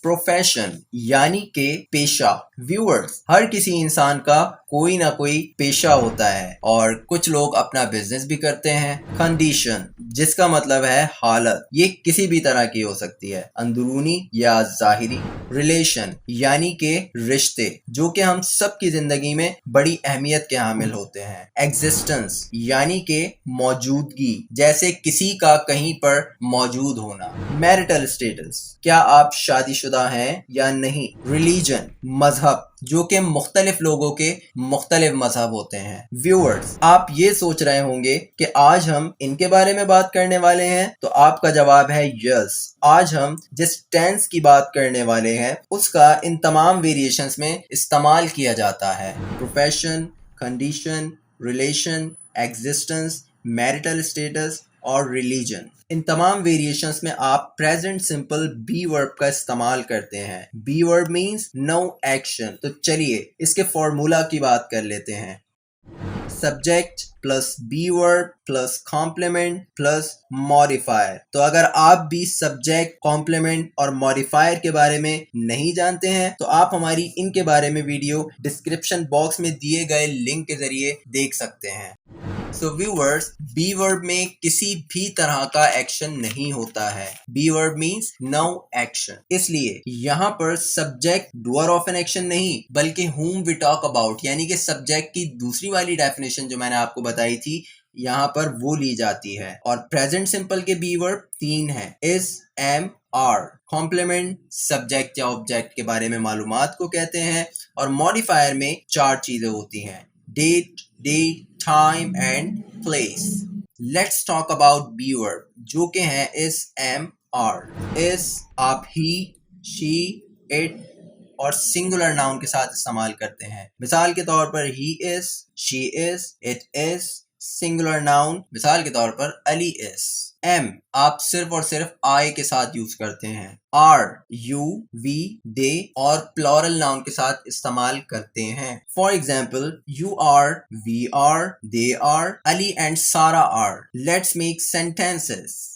Profession यानी के पेशा। व्यूअर्स, हर किसी इंसान का कोई ना कोई पेशा होता है और कुछ लोग अपना बिजनेस भी करते हैं। कंडीशन, जिसका मतलब है हालत, ये किसी भी तरह की हो सकती है, अंदरूनी या जाहिरी। रिलेशन यानी के रिश्ते, जो कि हम सब की जिंदगी में बड़ी अहमियत के हामिल होते हैं। एग्जिस्टेंस यानी के मौजूदगी, जैसे किसी का कहीं पर मौजूद होना। मैरिटल स्टेटस, क्या आप शादीशुदा हैं या नहीं। रिलीजन, मजहब, जो कि मुख्तलिफ लोगों के मुख्तलिफ मजहब होते हैं। व्यूअर्स, आप ये सोच रहे होंगे कि आज हम इनके बारे में बात करने वाले हैं, तो आपका जवाब है यस। आज हम जिस टेंस की बात करने वाले हैं उसका इन तमाम वेरिएशंस में इस्तेमाल किया जाता है। Profession, condition, relation, existence, marital status और रिलीजन। इन तमाम वेरिएशंस में आप प्रेजेंट सिंपल बी वर्ब का इस्तेमाल करते हैं। Be verb means no action. तो चलिए इसके फॉर्मूला की बात कर लेते हैं। Subject plus be verb plus complement plus modifier. तो अगर आप भी सब्जेक्ट, कॉम्प्लीमेंट और मॉडिफायर के बारे में नहीं जानते हैं तो आप हमारी इनके बारे में वीडियो डिस्क्रिप्शन बॉक्स में दिए गए लिंक के जरिए देख सकते हैं। सो व्यूअर्स, बी वर्ब में किसी भी तरह का एक्शन नहीं होता है। Be verb means no action, इसलिए यहाँ पर subject doer of an action नहीं बल्कि whom we talk about यानी कि सब्जेक्ट की दूसरी वाली डेफिनेशन जो मैंने आपको बताई थी यहाँ पर वो ली जाती है। और प्रेजेंट सिंपल के बी वर्ब 3 है, is, am, are. Complement subject या ऑब्जेक्ट के बारे में मालूमात को कहते हैं और मॉडिफायर में 4 चीजें होती हैं, date, date, time and place. Let's talk about be verb, जो कि है इस, एम, आर। इस आप ही, शी, इट और सिंगुलर नाउन के साथ इस्तेमाल करते हैं। मिसाल के तौर पर he is, she is, it is. Singular noun मिसाल के तौर पर अली इज। एम आप सिर्फ और सिर्फ आई के साथ यूज करते हैं। आर यू, वी, दे और प्लूरल नाउन के साथ इस्तेमाल करते हैं। For example, you are, we are, they are, Ali and Sara are. Let's make sentences.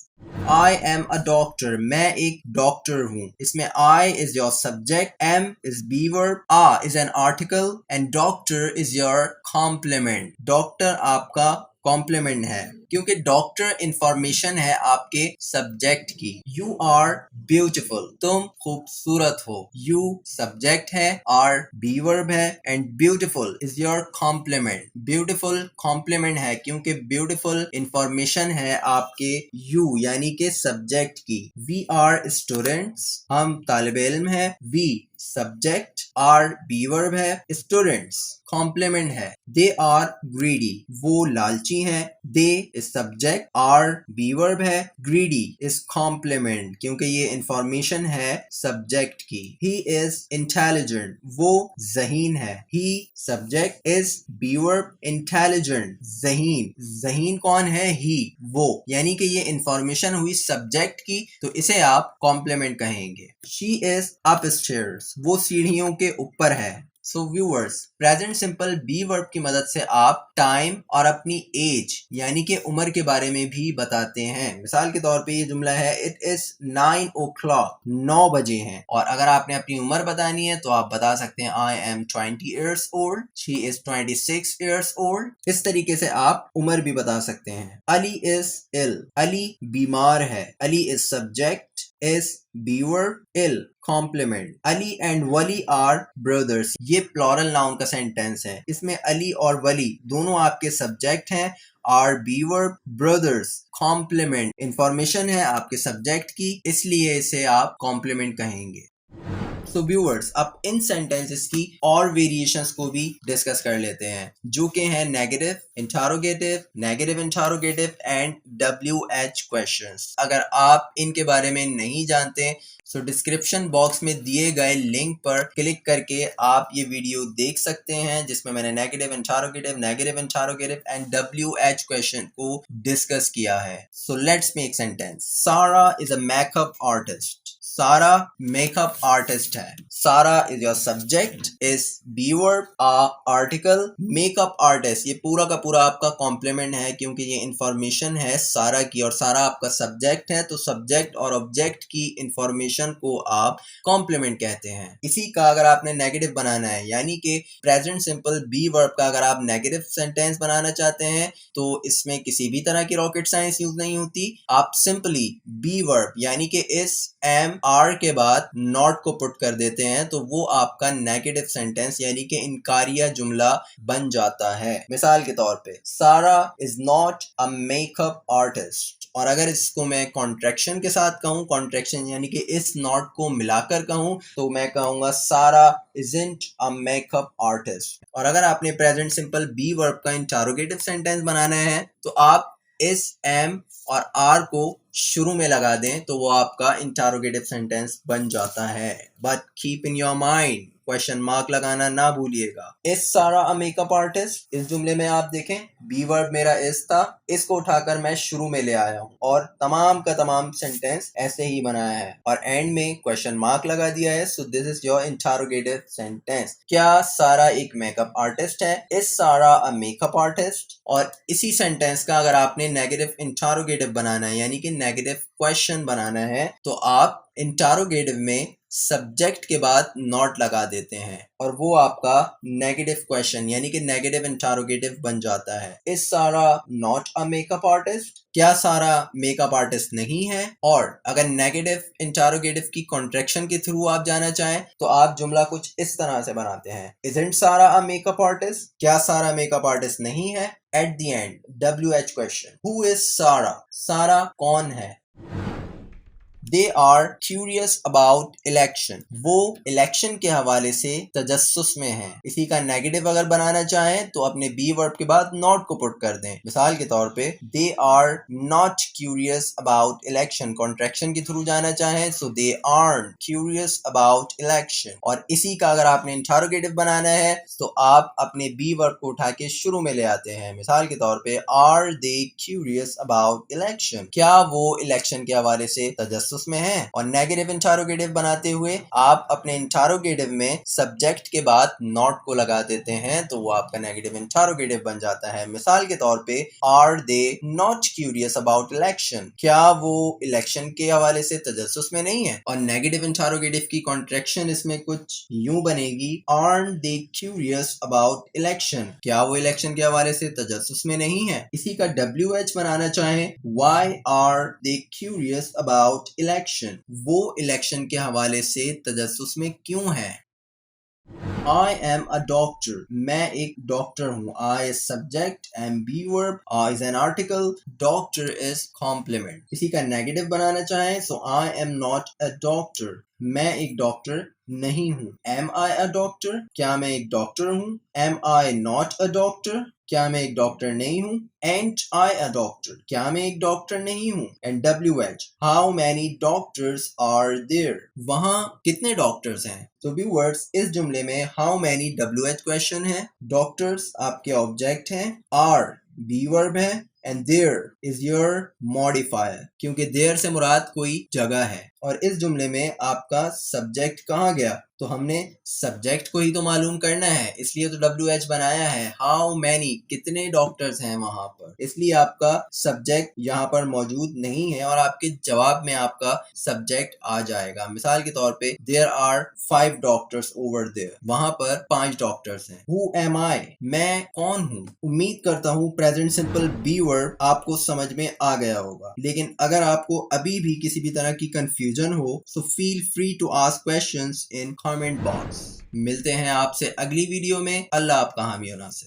I am a doctor, मैं एक डॉक्टर हूँ। इसमें I is your subject, am is be verb, a is an article and doctor is your complement. Doctor आपका complement है क्योंकि doctor information है आपके subject की। यू आर ब्यूटिफुल, तुम खूबसूरत हो। यू सब्जेक्ट है, आर बी वर्ब है and beautiful is your complement. Beautiful complement है क्योंकि ब्यूटिफुल इंफॉर्मेशन है आपके यू यानी के सब्जेक्ट की। वी आर स्टूडेंट्स, हम तालिब इल्म है। We subject, are be verb है, स्टूडेंट्स कॉम्प्लीमेंट है। दे आर ग्रीडी, वो लालची हैं। They is subject, are be verb है, ग्रीडी इज कॉम्प्लीमेंट क्योंकि ये इंफॉर्मेशन है सब्जेक्ट की। ही इज इंटेलिजेंट, वो ज़हीन है। He subject, is be verb, intelligent ज़हीन। ज़हीन कौन है? ही, वो, यानी कि ये इंफॉर्मेशन हुई सब्जेक्ट की तो इसे आप कॉम्प्लीमेंट कहेंगे। शी इज अपस्टेयर्स, वो सीढ़ियों के ऊपर है। So viewers, present simple be verb की मदद से आप टाइम और अपनी एज यानी कि उम्र के बारे में भी बताते हैं। मिसाल के तौर पे ये जुमला है, इट इज 9 o'clock, 9 बजे हैं। और अगर आपने अपनी उम्र बतानी है तो आप बता सकते हैं, I am 20 years old, she is 26 years old। इस तरीके से आप उम्र भी बता सकते हैं। अली इज इल, अली बीमार है। Ali is subject, is be verb, ill complement. Ali and Wali are brothers, ये प्लूरल नाउन का सेंटेंस है। इसमें अली और वली दोनों आपके सब्जेक्ट हैं। Are be verb, brothers complement information है आपके सब्जेक्ट की, इसलिए इसे आप कॉम्प्लीमेंट कहेंगे। सो व्यूअर्स, अब इन सेंटेंसेस की और वेरिएशंस को भी डिस्कस कर लेते हैं, जो कि हैं negative interrogative and WH questions. अगर आप इनके बारे में नहीं जानते सो डिस्क्रिप्शन बॉक्स में दिए गए लिंक पर क्लिक करके आप ये वीडियो देख सकते हैं जिसमें मैंने negative interrogative and WH question को डिस्कस किया है। So let's make sentence. Sara is a makeup artist. Sara makeup artist है। Sara is your subject, is be verb, article, makeup artist, ये पूरा का पूरा आपका कॉम्प्लीमेंट है क्योंकि ये इंफॉर्मेशन है सारा की और सारा आपका सब्जेक्ट है, तो सब्जेक्ट और ऑब्जेक्ट की इंफॉर्मेशन को आप कॉम्प्लीमेंट कहते हैं। इसी का अगर आपने नेगेटिव बनाना है यानी कि प्रेजेंट सिंपल बी वर्ब का अगर आप नेगेटिव सेंटेंस बनाना चाहते हैं तो इसमें किसी भी तरह की रॉकेट साइंस यूज नहीं होती। आप सिंपली बी वर्ब यानी कि इस एम आर के बाद नॉट को पुट कर देते हैं तो वो आपका नेगेटिव सेंटेंस यानी कि इनकारिया जुमला बन जाता है। मिसाल के तौर पे सारा is not a makeup artist, और अगर इसको मैं कॉन्ट्रैक्शन के साथ कहूँ, कॉन्ट्रैक्शन यानी कि इस नॉट को मिलाकर कहूँ तो मैं कहूँगा सारा इजंट अ मेकअप आर्टिस्ट। और अगर आपने प्रेजेंट सिंपल बी वर्ब का इंटरोगेटिव सेंटेंस बनाना है तो आप इस एम और आर को शुरू में लगा दें तो वो आपका इंटरोगेटिव सेंटेंस बन जाता है। But keep in your mind question mark लगाना ना भूलिएगा। इज सारा अ मेकअप आर्टिस्ट, इस जुमले में आप देखें बी वर्ब मेरा इज था, इसको उठाकर मैं शुरू में ले आया हूँ और तमाम का तमाम सेंटेंस ऐसे ही बनाया है और एंड में क्वेश्चन मार्क लगा दिया है। So this is your interrogative sentence. क्या सारा एक मेकअप आर्टिस्ट है? इज सारा अ मेकअप आर्टिस्ट? और इसी सेंटेंस का अगर आपने नेगेटिव इंटरोगेटिव बनाना है यानी कि नेगेटिव क्वेश्चन बनाना है तो आप इंटरोगेटिव में सब्जेक्ट के बाद नॉट लगा देते हैं और वो आपका नेगेटिव क्वेश्चन यानी कि नेगेटिव इंटरोगेटिव बन जाता है। इज सारा नॉट अ मेकअप आर्टिस्ट? क्या सारा मेकअप आर्टिस्ट नहीं है? और अगर नेगेटिव इंटरोगेटिव की कॉन्ट्रैक्शन के थ्रू आप जाना चाहें तो आप जुमला कुछ इस तरह से बनाते हैं, इजंट सारा अ मेकअप आर्टिस्ट? क्या सारा मेकअप आर्टिस्ट नहीं है? At the end WH question, who is सारा? सारा कौन है? They are curious about election. वो इलेक्शन के हवाले से तजस्सुस में हैं। इसी का नेगेटिव अगर बनाना चाहें तो अपने बी वर्ब के बाद नॉट को पुट कर दें। मिसाल के तौर पे they are not curious about election, contraction के थ्रू जाना चाहें so they aren't curious about election। और इसी का अगर आपने इंटरोगेटिव बनाना है तो आप अपने बी वर्ब को उठा के शुरू में ले आते हैं। मिसाल के तौर पे are they curious about election? क्या वो इलेक्शन के हवाले से तजस्सुस में है? और नेगेटिव इंटरोगेटिव बनाते हुए आप अपने इंटरोगेटिव में सब्जेक्ट के बाद नॉट को लगा देते हैं तो वो आपका नेगेटिव इंटरोगेटिव बन जाता है। मिसाल के तौर पे are they not curious about election? क्या वो इलेक्शन के हवाले से तजस्सुस में नहीं है? और नेगेटिव इंटरोगेटिव की कॉन्ट्रैक्शन इसमें कुछ यूं बनेगी, aren't they curious about election? क्या वो इलेक्शन के हवाले से तजस्सुस में नहीं है? इसी का WH बनाना चाहें, why are they curious about election? वो इलेक्शन के हवाले से तजस्सुस में क्यों है? I am a doctor. मैं एक डॉक्टर हूँ। I is subject, am be verb, I is an article, doctor is complement. इसी का नेगेटिव बनाना चाहें so I am not a doctor. मैं एक डॉक्टर नहीं हूँ। Am I a doctor? क्या मैं एक डॉक्टर हूँ? Am I not a doctor? क्या मैं एक डॉक्टर नहीं हूँ? Ain't I a doctor? क्या मैं एक डॉक्टर नहीं हूँ? And WH, how many doctors are there? वहाँ कितने डॉक्टर्स हैं? तो व्यूअर्स इस जुमले में how many WH क्वेश्चन है, डॉक्टर्स आपके ऑब्जेक्ट हैं, are बी वर्ब है and there is your modifier क्योंकि there से मुराद कोई जगह है। और इस जुमले में आपका सब्जेक्ट कहाँ गया? तो हमने सब्जेक्ट को ही तो मालूम करना है इसलिए तो WH बनाया है। हाउ मैनी, कितने डॉक्टर्स हैं वहां पर, इसलिए आपका सब्जेक्ट यहाँ पर मौजूद नहीं है और आपके जवाब में आपका सब्जेक्ट आ जाएगा। मिसाल के तौर पे there are 5 doctors over there, वहां पर 5 डॉक्टर्स हैं। हु एम आई, मैं कौन हूँ? उम्मीद करता हूँ प्रेजेंट सिंपल बी वर्ब आपको समझ में आ गया होगा, लेकिन अगर आपको अभी भी किसी भी तरह की कंफ्यूजन हो so feel free to ask questions in comment box। मिलते हैं आपसे अगली वीडियो में। अल्लाह आपका हामी और नासिर।